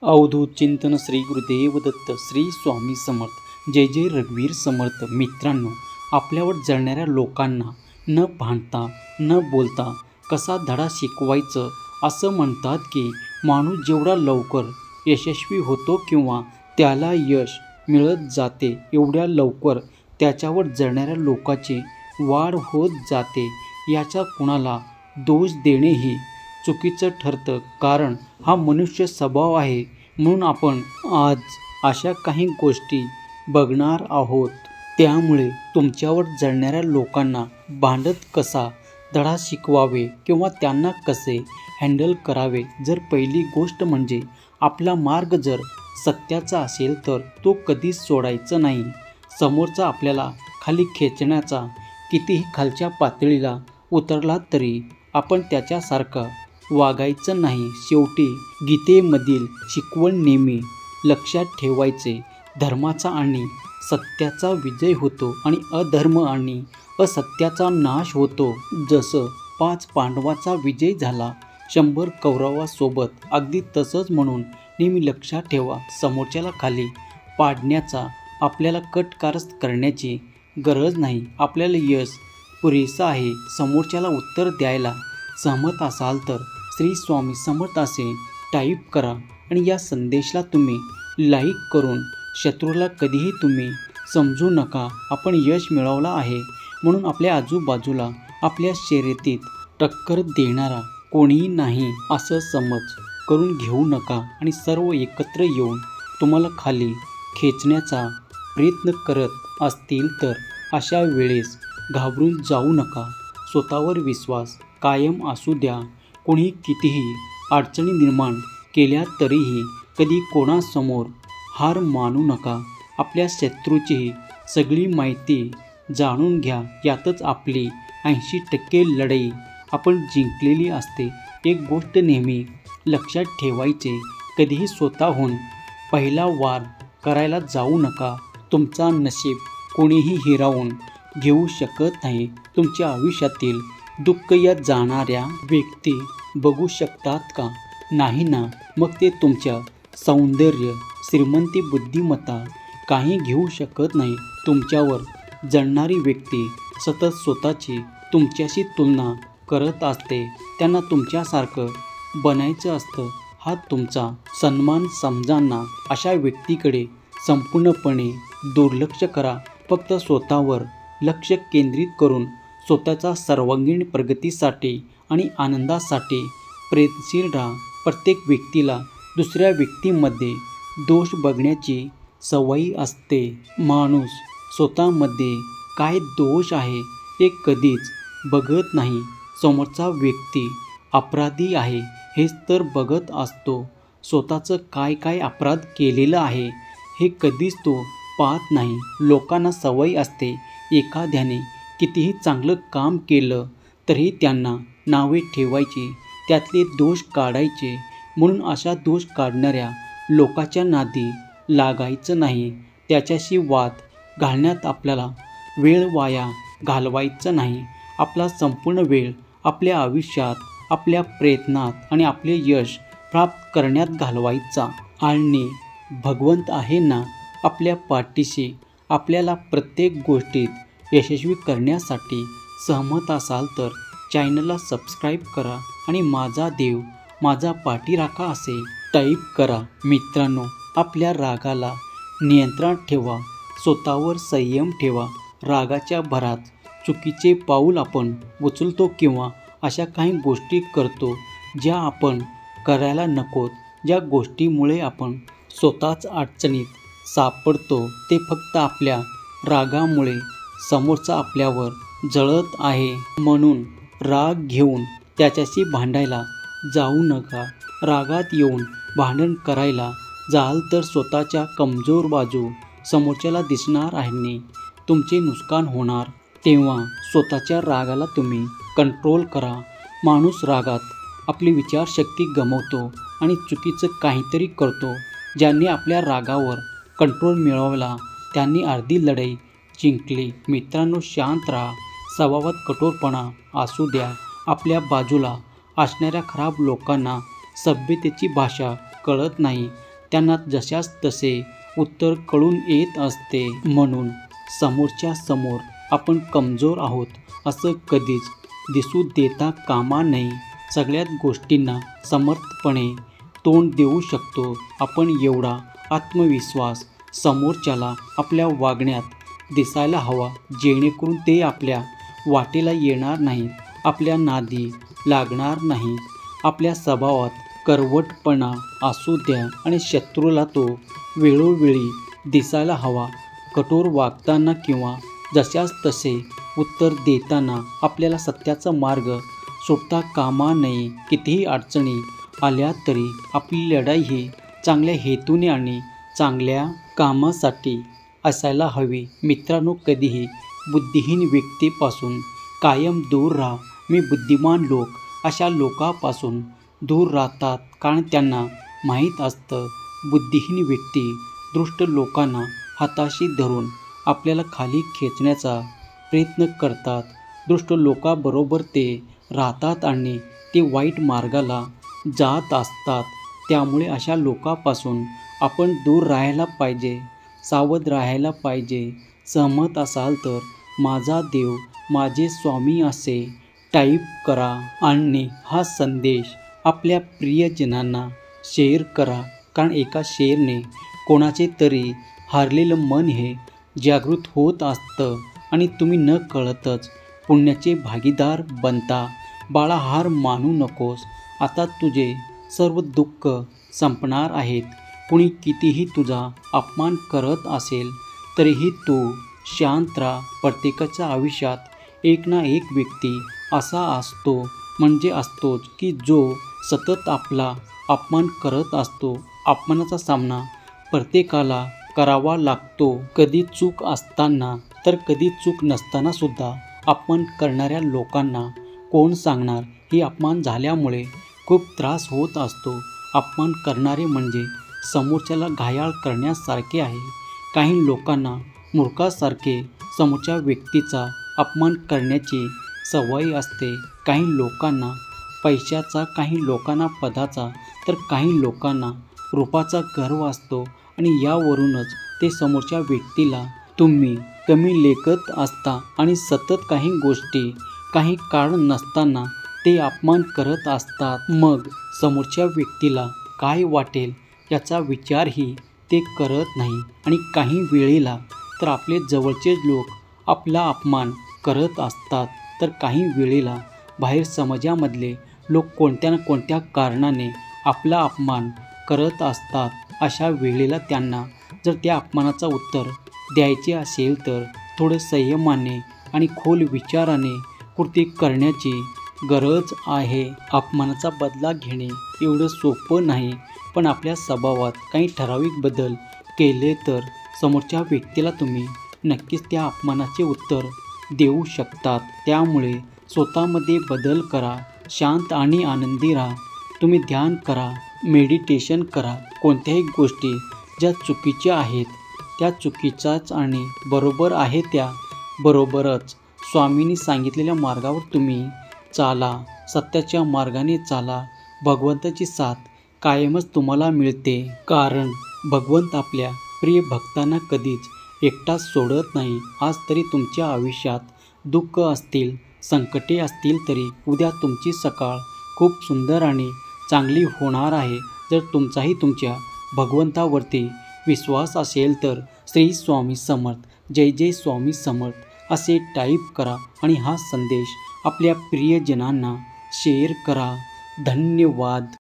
अवधूत चिंतन श्री गुरुदेव दत्त श्री स्वामी समर्थ. जय जय रघुवीर समर्थ. मित्रांनो, आपल्यावर जळणाऱ्या लोकांना न भांडता न बोलता कसा धडा शिकवायचं. असं म्हणतात की माणूस जेवढा लवकर यशस्वी होतो किंवा त्याला यश मिळत जाते एवढ्या लवकर त्याच्यावर जळणाऱ्या लोकांची वाढ होत जाते. याचा कुणाला दोष देणेही चुकीचं ठरतं, कारण हा मनुष्य स्वभाव आहे. म्हणून आपण आज अशा काही गोष्टी बघणार आहोत. त्यामुळे तुमच्यावर जळणाऱ्या लोकांना भांडत कसा धडा शिकवावे किंवा त्यांना कसे हँडल करावे. जर पहिली गोष्ट म्हणजे आपला मार्ग जर सत्याचा असेल तर तो कधीच सोडायचा नाही. समोरचा आपल्याला खाली खेचण्याचा कितीही खालच्या पातळीला उतरला तरी आपण त्याच्यासारखं वागायचं नाही. शेवटी गीतेमधील शिकवण नेहमी लक्षात ठेवायचे. धर्माचा आणि सत्याचा विजय होतो आणि अधर्म आणि असत्याचा नाश होतो. जसं 5 पांडवाचा विजय झाला 100 कौरवासोबत, अगदी तसंच. म्हणून नेहमी लक्षात ठेवा, समोरच्याला खाली पाडण्याचा आपल्याला कटकारस्थान करण्याची गरज नाही. आपल्याला यश पुरेसं आहे. समोरच्याला उत्तर द्यायला सहमत असाल तर श्री स्वामी समर्थ असे टाईप करा आणि या संदेशाला तुम्ही लाईक करून शत्रूला कधीही तुम्ही समजू नका. आपण यश मिळवलं आहे म्हणून आपल्या आजूबाजूला आपल्या शर्यतीत टक्कर देणारा कोणीही नाही असं समज करून घेऊ नका आणि सर्व एकत्र येऊन तुम्हाला खाली खेचण्याचा प्रयत्न करत असतील तर अशा वेळेस घाबरून जाऊ नका. स्वतःवर विश्वास कायम असू द्या. कोणी कितीही अडचणी निर्माण केल्या तरीही कधी कोणासमोर हार मानू नका. आपल्या शत्रूची सगळी माहिती जाणून घ्या. यातच आपली 80% लढाई आपण जिंकलेली असते. एक गोष्ट नेहमी लक्षात ठेवायची, कधीही स्वतःहून पहिला वार करायला जाऊ नका. तुमचा नशीब कोणीही हिरावून घेऊ शकत नाही. तुमच्या आयुष्यातील दुःख या जाणाऱ्या व्यक्ती बघू शकतात का? नाही ना. मग ते तुमच्या सौंदर्य, श्रीमंती, बुद्धिमत्ता काही घेऊ शकत नाही. तुमच्यावर जळणारी व्यक्ती सतत स्वतःची तुमच्याशी तुलना करत असते. त्यांना तुमच्यासारखं बनायचं असतं. हा तुमचा सन्मान समजा ना. अशा व्यक्तीकडे संपूर्णपणे दुर्लक्ष करा. फक्त स्वतःवर लक्ष केंद्रित करून स्वतःच्या सर्वांगीण प्रगतीसाठी आणि आनंदासाठी प्रयत्नशील राहा. प्रत्येक व्यक्तीला दुसऱ्या व्यक्तीमध्ये दोष बघण्याची सवय असते. माणूस स्वतःमध्ये काय दोष आहे हे कधीच बघत नाही. समोरचा व्यक्ती अपराधी आहे हेच तर बघत असतो. स्वतःचं काय काय अपराध केलेलं आहे हे कधीच तो पाहत नाही. लोकांना सवय असते, एखाद्याने कितीही चांगलं काम केलं तरी त्यांना नावे ठेवायची, त्यातले दोष काढायचे. म्हणून अशा दोष काढणाऱ्या लोकांच्या नादी लागायचं नाही. त्याच्याशी वाद घालण्यात आपल्याला वेळ वाया घालवायचा नाही. आपला संपूर्ण वेळ आपल्या आयुष्यात, आपल्या प्रयत्नात आणि आपले यश प्राप्त करण्यात घालवायचा. आणि भगवंत आहे ना आपल्या पाठीशी. आपल्याला प्रत्येक गोष्टीत यशस्वी करण्यासाठी. सहमत असाल तर चॅनलला सबस्क्राईब करा आणि माझा देव माझा पाठीराखा असे टाईप करा. मित्रांनो, आपल्या रागाला नियंत्रणात ठेवा. स्वतःवर संयम ठेवा. रागाच्या भरात चुकीचे पाऊल आपण उचलतो किंवा अशा काही गोष्टी करतो ज्या आपण करायला नकोत. ज्या गोष्टीमुळे आपण स्वतःच अडचणीत सापडतो ते फक्त आपल्या रागामुळे. समोरचा आपल्यावर जळत आहे म्हणून राग घेऊन त्याच्याशी भांडायला जाऊ नका. रागात येऊन भांडण करायला जाल तर स्वतःच्या कमजोर बाजू समोरच्याला दिसणार आणि तुमचे नुकसान होणार. तेव्हा स्वतःच्या रागाला तुम्ही कंट्रोल करा. माणूस रागात आपली विचारशक्ती गमावतो आणि चुकीचं काहीतरी करतो. ज्यांनी आपल्या रागावर कंट्रोल मिळवला त्यांनी अर्धी लढाई जिंकली. मित्रांनो, शांत राहा. स्वभावात कठोरपणा असू द्या. आपल्या बाजूला असणाऱ्या खराब लोकांना सभ्यतेची भाषा कळत नाही. त्यांना जशास तसे उत्तर कळून येत असते. म्हणून समोरच्या समोर आपण कमजोर आहोत असं कधीच दिसू देता कामा नये. सगळ्याच गोष्टींना समर्थपणे तोंड देऊ शकतो आपण एवढा आत्मविश्वास समोरच्याला आपल्या वागण्यात दिसायला हवा, जेणेकरून ते आपल्या वाटेला येणार नाहीत, आपल्या नादी लागणार नाहीत. आपल्या स्वभावात कडवटपणा असू द्या आणि शत्रूला तो वेळोवेळी दिसायला हवा. कठोर वागताना किंवा जशास तसे उत्तर देताना आपल्याला सत्याचा मार्ग सुटता कामा नये. कितीही अडचणी आल्या तरी आपली लढाई ही चांगल्या हेतूने आणि चांगल्या कामासाठी असायला हवी. मित्रांनो, कधीही बुद्धिहीन व्यक्तीपासून कायम दूर राहा. बुद्धिमान लोक अशा लोकांपासून दूर राहतात, कारण त्यांना माहीत असतं बुद्धिहीन व्यक्ती दुष्ट लोकांना हाताशी धरून आपल्याला खाली खेचण्याचा प्रयत्न करतात. दुष्ट लोकांबरोबर ते राहतात आणि ते वाईट मार्गाला जात असतात. त्यामुळे अशा लोकांपासून आपण दूर राहायला पाहिजे, सावध राहायला पाहिजे. सहमत असाल तर माझा देव माझे स्वामी असे टाईप करा आणि हा संदेश आपल्या प्रियजनांना शेअर करा, कारण एका शेअरने कोणाचे तरी हारलेलं मन हे जागृत होत असतं आणि तुम्ही न कळतच पुण्याचे भागीदार बनता. बाळा, हार मानू नकोस. आता तुझे सर्व दुःख संपणार आहेत. कुणी कितीही तुझा अपमान करत असेल तरीही तू शांत राहा. प्रत्येकाच्या आयुष्यात एक ना एक व्यक्ती असा असतो, म्हणजे असतोच, की जो सतत आपला अपमान करत असतो. अपमानाचा सामना प्रत्येकाला करावा लागतो, कधी चूक असताना तर कधी चूक नसताना सुद्धा. अपमान करणाऱ्या लोकांना कोण सांगणार, ही अपमान झाल्यामुळे खूप त्रास होत असतो. अपमान करणारे म्हणजे समोरच्याला घायाळ करण्यासारखे आहे. काही लोकांना मूर्खासारखे समोरच्या व्यक्तीचा अपमान करण्याची सवय असते. काही लोकांना पैशाचा, काही लोकांना पदाचा, तर काही लोकांना रूपाचा गर्व असतो आणि यावरूनच ते समोरच्या व्यक्तीला तुम्ही कमी लेखत असता आणि सतत काही गोष्टी, काही कारण नसताना ते अपमान करत असतात. मग समोरच्या व्यक्तीला काय वाटेल याचा विचारही ते करत नाही. आणि काही वेळेला तर आपले जवळचे लोक आपला अपमान करत असतात, तर काही वेळेला बाहेर समाजामधले लोक कोणत्या ना कोणत्या कारणाने आपला अपमान करत असतात. अशा वेळेला त्यांना जर त्या अपमानाचं उत्तर द्यायचे असेल तर थोडं संयमाने आणि खोल विचाराने कृती करण्याची गरज आहे. अपमानाचा बदला घेणे एवढं सोपं नाही, पण आपल्या स्वभावात काही ठराविक बदल केले तर समोरच्या व्यक्तीला तुम्ही नक्कीच त्या अपमानाचे उत्तर देऊ शकतात. त्यामुळे स्वतःमध्ये बदल करा, शांत आणि आनंदी राहा. तुम्ही ध्यान करा, मेडिटेशन करा. कोणत्याही गोष्टी ज्या चुकीच्या आहेत त्या चुकीच्याच आणि बरोबर आहे त्या बरोबरच. स्वामींनी सांगितलेल्या मार्गावर तुम्ही चाला, सत्याच्या मार्गाने चाला. भगवंताची साथ कायमच तुम्हाला मिळते, कारण भगवंत आपल्या प्रिय भक्तांना कधीच एकटा सोडत नाही. आज तरी तुमच्या आयुष्यात दुःख असतील, संकटे असतील, तरी उद्या तुमची सकाळ खूप सुंदर आणि चांगली होणार आहे. जर तुमचाही तुमच्या भगवंतावरती विश्वास असेल तर श्री स्वामी समर्थ, जय जय स्वामी समर्थ असे टाईप करा आणि हा संदेश आपल्या प्रियजनांना शेअर करा. धन्यवाद.